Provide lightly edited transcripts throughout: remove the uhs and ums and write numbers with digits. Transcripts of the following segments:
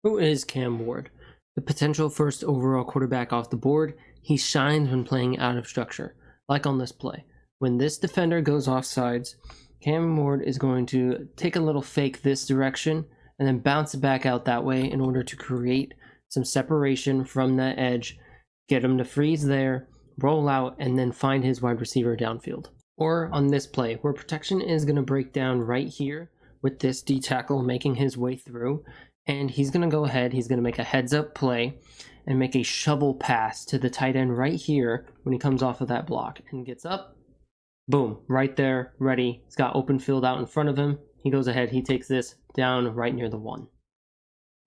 Who is Cam Ward? The potential first overall quarterback off the board, he shines when playing out of structure, like on this play. When this defender goes off sides, Cam Ward is going to take a little fake this direction and then bounce it back out that way in order to create some separation from that edge, get him to freeze there, roll out, and then find his wide receiver downfield. Or on this play, where protection is going to break down right here with this D tackle making his way through, and he's going to go ahead, he's going to make a heads up play and make a shovel pass to the tight end right here when he comes off of that block and gets up. Boom, right there, ready. He's got open field out in front of him. He goes ahead, he takes this down right near the 1.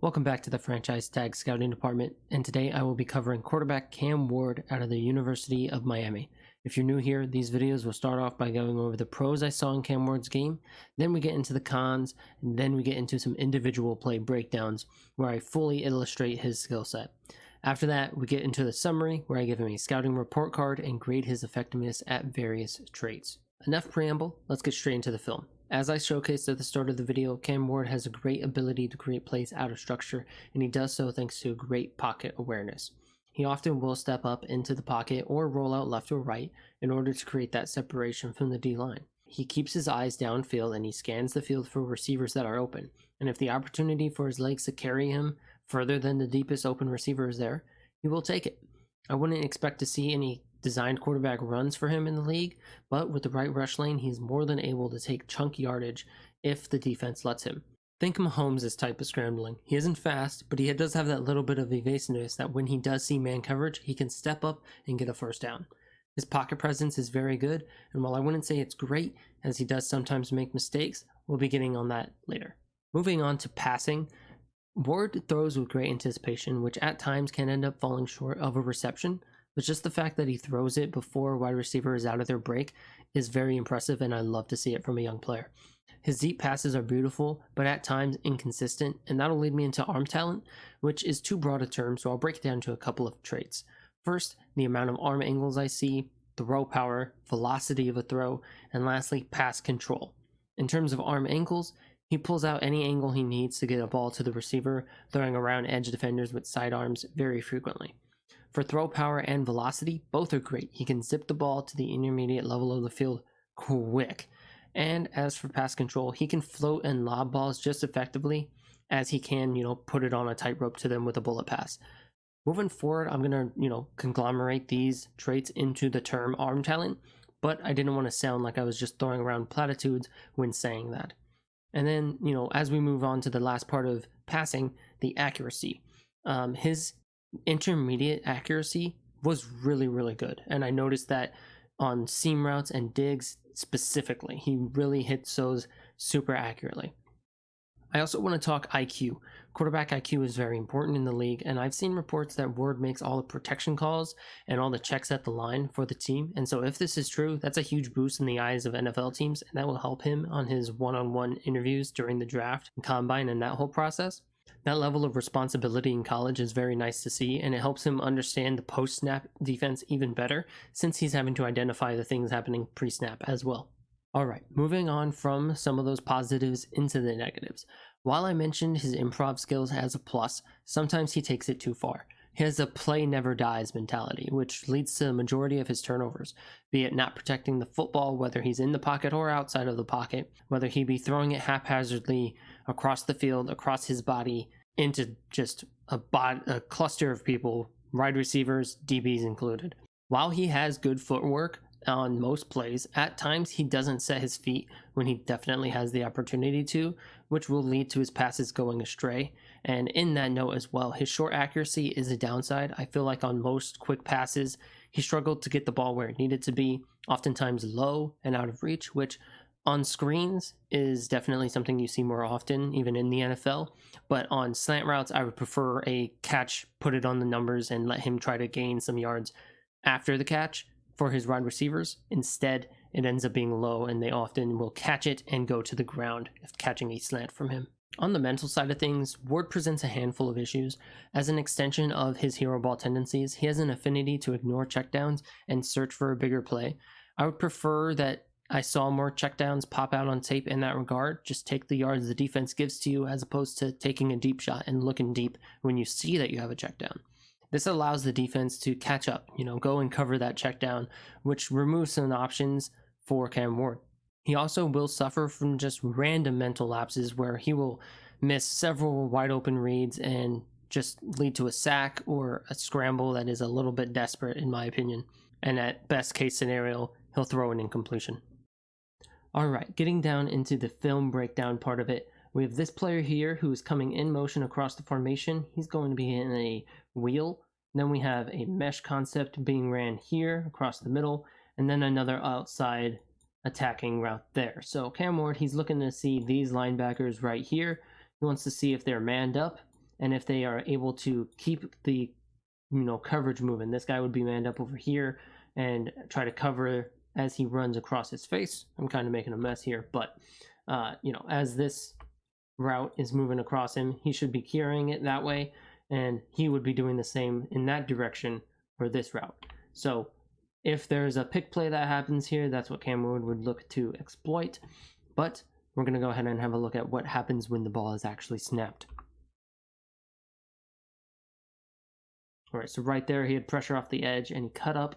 Welcome back to the Franchise Tag Scouting Department, and today I will be covering quarterback Cam Ward out of the University of Miami. If you're new here, these videos will start off by going over the pros I saw in Cam Ward's game, then we get into the cons, and then we get into some individual play breakdowns where I fully illustrate his skill set. After that, we get into the summary where I give him a scouting report card and grade his effectiveness at various traits. Enough preamble, let's get straight into the film. As I showcased at the start of the video, Cam Ward has a great ability to create plays out of structure, and he does so thanks to great pocket awareness. He often will step up into the pocket or roll out left or right in order to create that separation from the D-line. He keeps his eyes downfield and he scans the field for receivers that are open, and if the opportunity for his legs to carry him further than the deepest open receiver is there, he will take it. I wouldn't expect to see any designed quarterback runs for him in the league, but with the right rush lane, he's more than able to take chunk yardage if the defense lets him. Think Mahomes' type of scrambling. He isn't fast, but he does have that little bit of evasiveness that when he does see man coverage, he can step up and get a first down. His pocket presence is very good, and while I wouldn't say it's great, as he does sometimes make mistakes, we'll be getting on that later. Moving on to passing, Ward throws with great anticipation, which at times can end up falling short of a reception, but just the fact that he throws it before a wide receiver is out of their break is very impressive, and I love to see it from a young player. His deep passes are beautiful, but at times inconsistent, and that'll lead me into arm talent, which is too broad a term, so I'll break it down to a couple of traits. First, the amount of arm angles I see, throw power, velocity of a throw, and lastly, pass control. In terms of arm angles, he pulls out any angle he needs to get a ball to the receiver, throwing around edge defenders with sidearms very frequently. For throw power and velocity, both are great. He can zip the ball to the intermediate level of the field quick. And as for pass control, he can float and lob balls just effectively as he can, put it on a tightrope to them with a bullet pass. Moving forward, I'm going to, conglomerate these traits into the term arm talent, but I didn't want to sound like I was just throwing around platitudes when saying that. And then, as we move on to the last part of passing, the accuracy. His intermediate accuracy was really, really good. And I noticed that on seam routes and digs specifically, he really hits those super accurately. I also want to talk IQ. Quarterback IQ is very important in the league, and I've seen reports that Ward makes all the protection calls and all the checks at the line for the team. And so if this is true, that's a huge boost in the eyes of NFL teams, and that will help him on his one-on-one interviews during the draft and combine and that whole process. That level of responsibility in college is very nice to see, and it helps him understand the post-snap defense even better, since he's having to identify the things happening pre-snap as well. Alright, moving on from some of those positives into the negatives. While I mentioned his improv skills as a plus, sometimes he takes it too far. He has a play never dies mentality, which leads to the majority of his turnovers, be it not protecting the football, whether he's in the pocket or outside of the pocket, whether he be throwing it haphazardly across the field, across his body, into just a cluster of people, wide receivers, DBs included. While he has good footwork on most plays, at times he doesn't set his feet when he definitely has the opportunity to, which will lead to his passes going astray. And in that note as well, his short accuracy is a downside. I feel like on most quick passes, he struggled to get the ball where it needed to be, oftentimes low and out of reach, which on screens is definitely something you see more often, even in the NFL. But on slant routes, I would prefer a catch, put it on the numbers, and let him try to gain some yards after the catch for his wide receivers. Instead, it ends up being low, and they often will catch it and go to the ground if catching a slant from him. On the mental side of things, Ward presents a handful of issues. As an extension of his hero ball tendencies, he has an affinity to ignore checkdowns and search for a bigger play. I would prefer that I saw more checkdowns pop out on tape in that regard. Just take the yards the defense gives to you as opposed to taking a deep shot and looking deep when you see that you have a checkdown. This allows the defense to catch up, go and cover that checkdown, which removes some options for Cam Ward. He also will suffer from just random mental lapses where he will miss several wide open reads and just lead to a sack or a scramble that is a little bit desperate, in my opinion. And at best case scenario, he'll throw an incompletion. All right, getting down into the film breakdown part of it, we have this player here who is coming in motion across the formation. He's going to be in a wheel. Then we have a mesh concept being ran here across the middle, and then another outside attacking route there. So Cam Ward, he's looking to see these linebackers right here. He wants to see if they're manned up and if they are able to keep the coverage moving. This guy would be manned up over here and try to cover as he runs across his face. I'm kind of making a mess here, but as this route is moving across him, he should be carrying it that way, and he would be doing the same in that direction for this route. So if there's a pick play that happens here, that's what Cam Ward would look to exploit. But we're going to go ahead and have a look at what happens when the ball is actually snapped. All right, so right there, he had pressure off the edge, and he cut up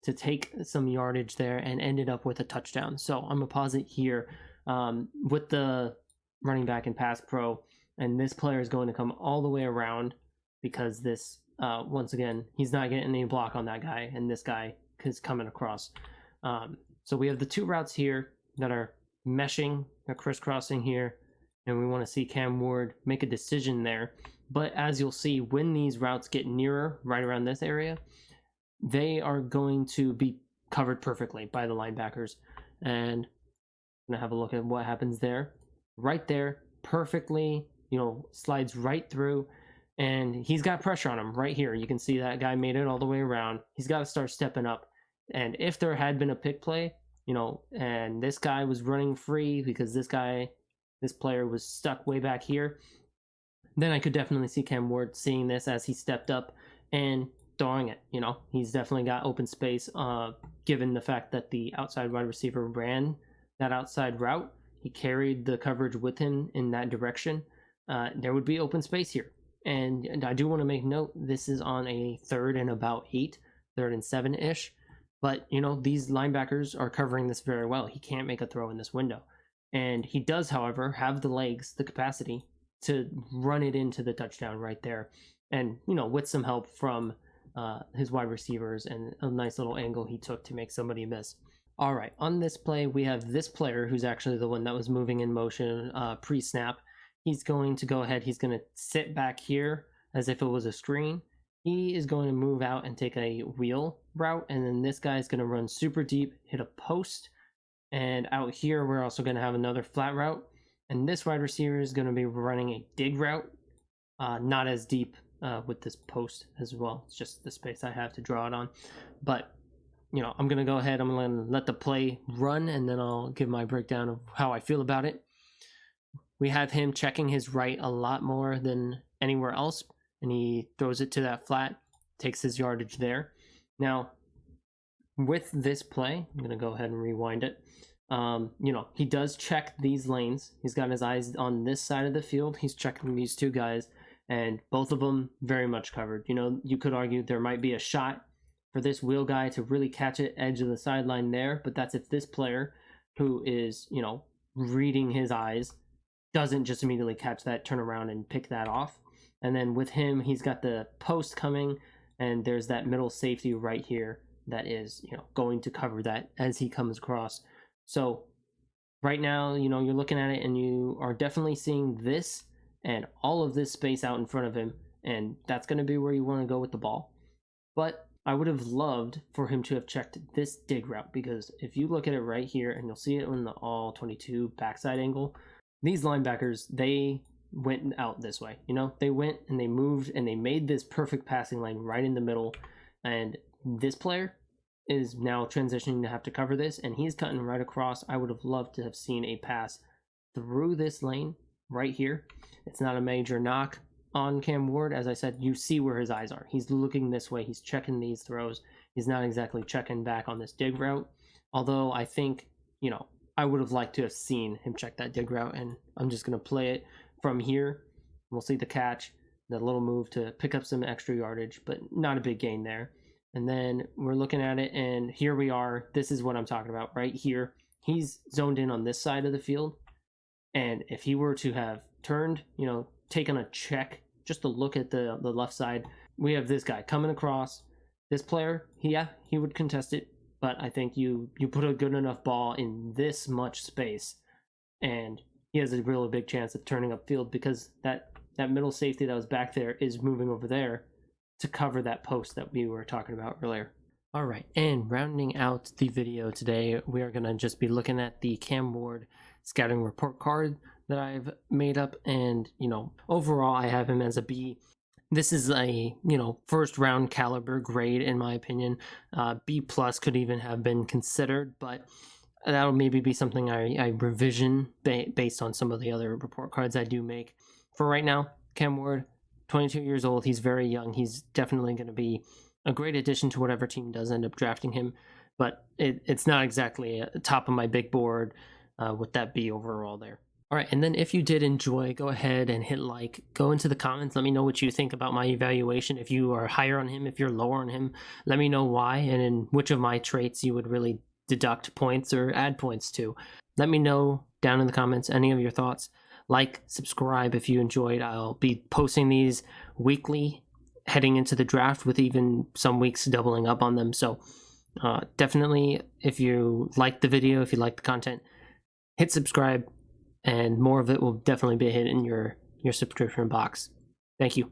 to take some yardage there and ended up with a touchdown. So I'm going to pause it here with the running back and pass pro, and this player is going to come all the way around because this, once again, he's not getting any block on that guy, and this guy is coming across. So we have the two routes here that are meshing, they're crisscrossing here, and we want to see Cam Ward make a decision there. But as you'll see, when these routes get nearer, right around this area, they are going to be covered perfectly by the linebackers. And I'm going to have a look at what happens there. Right there, perfectly, slides right through. And he's got pressure on him right here. You can see that guy made it all the way around. He's got to start stepping up. And if there had been a pick play, and this guy was running free because this player was stuck way back here, then I could definitely see Cam Ward seeing this as he stepped up and throwing it. He's definitely got open space, given the fact that the outside wide receiver ran that outside route. He carried the coverage with him in that direction. There would be open space here. And I do want to make note, this is on a 3rd and about 8, 3rd and 7-ish. But, these linebackers are covering this very well. He can't make a throw in this window. And he does, however, have the legs, the capacity to run it into the touchdown right there. And, with some help from his wide receivers and a nice little angle he took to make somebody miss. All right, on this play, we have this player who's actually the one that was moving in motion pre-snap. He's going to go ahead. He's going to sit back here as if it was a screen. He is going to move out and take a wheel route. And then this guy is going to run super deep, hit a post. And out here, we're also going to have another flat route. And this wide receiver is going to be running a dig route. Not as deep with this post as well. It's just the space I have to draw it on. But, I'm going to go ahead. I'm going to let the play run. And then I'll give my breakdown of how I feel about it. We have him checking his right a lot more than anywhere else, and he throws it to that flat, takes his yardage there. Now, with this play, I'm going to go ahead and rewind it. He does check these lanes. He's got his eyes on this side of the field. He's checking these two guys, and both of them very much covered. You could argue there might be a shot for this wheel guy to really catch it edge of the sideline there, but that's if this player who is, reading his eyes doesn't just immediately catch that, turn around and pick that off. And then with him, he's got the post coming, and there's that middle safety right here that is, going to cover that as he comes across. So right now, you're looking at it and you are definitely seeing this and all of this space out in front of him, and that's going to be where you want to go with the ball. But I would have loved for him to have checked this dig route, because if you look at it right here, and you'll see it on the all 22 backside angle, these linebackers, they went out this way. They went and they moved and they made this perfect passing lane right in the middle. And this player is now transitioning to have to cover this, and he's cutting right across. I would have loved to have seen a pass through this lane right here. It's not a major knock on Cam Ward. As I said, you see where his eyes are. He's looking this way. He's checking these throws. He's not exactly checking back on this dig route. Although I think I would have liked to have seen him check that dig route, and I'm just going to play it from here. We'll see the catch, the little move to pick up some extra yardage, but not a big gain there. And then we're looking at it, and here we are. This is what I'm talking about right here. He's zoned in on this side of the field, and if he were to have turned, taken a check just to look at the left side, we have this guy coming across. This player, he would contest it, but I think you put a good enough ball in this much space, and he has a really big chance of turning upfield because that middle safety that was back there is moving over there to cover that post that we were talking about earlier. All right, and rounding out the video today, we are going to just be looking at the Cam Ward scouting report card that I've made up, and overall I have him as a B. This is a first round caliber grade in my opinion. B plus could even have been considered, but that'll maybe be something I revision based on some of the other report cards I do make. For right now, Cam Ward, 22 years old. He's very young. He's definitely going to be a great addition to whatever team does end up drafting him, but it's not exactly at the top of my big board with that B overall there. All right, and then if you did enjoy, go ahead and hit like. Go into the comments. Let me know what you think about my evaluation. If you are higher on him, if you're lower on him, let me know why, and in which of my traits you would really deduct points or add points to. Let me know down in the comments any of your thoughts. Like, subscribe if you enjoyed. I'll be posting these weekly heading into the draft, with even some weeks doubling up on them. So definitely, if you like the video, if you like the content, hit subscribe, and more of it will definitely be hit in your subscription box. Thank you.